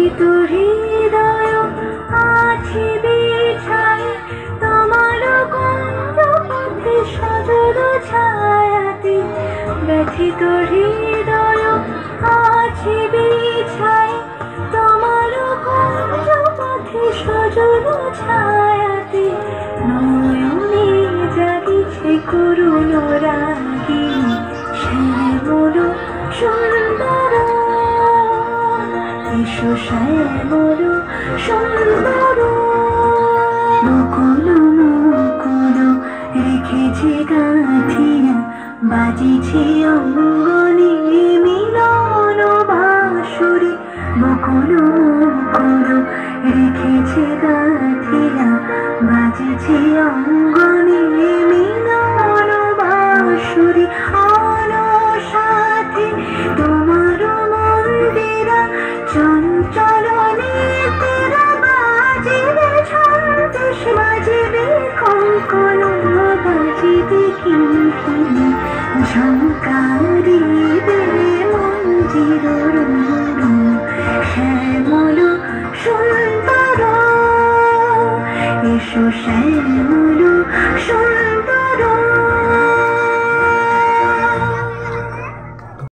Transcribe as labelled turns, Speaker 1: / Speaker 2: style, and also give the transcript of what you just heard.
Speaker 1: ব্যথিত হৃদয় আছে বিছায় তোমার কুঞ্জ পথে সজল ছায়াতে। ব্যথিত হৃদয় আছে বিছায় তোমার কুঞ্জ পথে সজল ছায়াতে। নয়নে জাগিছে করুণ রাগিনী শ্যামল সুন্দর। এসো শ্যামল সুন্দর। মুকুল মুকুল রেখেছে গাঁথিয়া বাজিছে অঙ্গনে মিলন বাঁশুরি। মুকুল মুকুল রেখেছে গাঁথিয়া বাজিছে অঙ্গনে মিলন বাঁশুরি। আলো সাথে তোমার মন্দিরা চঞ্চল নেত্রা বাজিবে ছন্দেশ বাজিবে কঙ্কন বাজিবে কিঙ্কিণী ঝঙ্কারিবে মঞ্জির রুরু। শ্যামল সুন্দর এসো শ্যামল সুন্দর।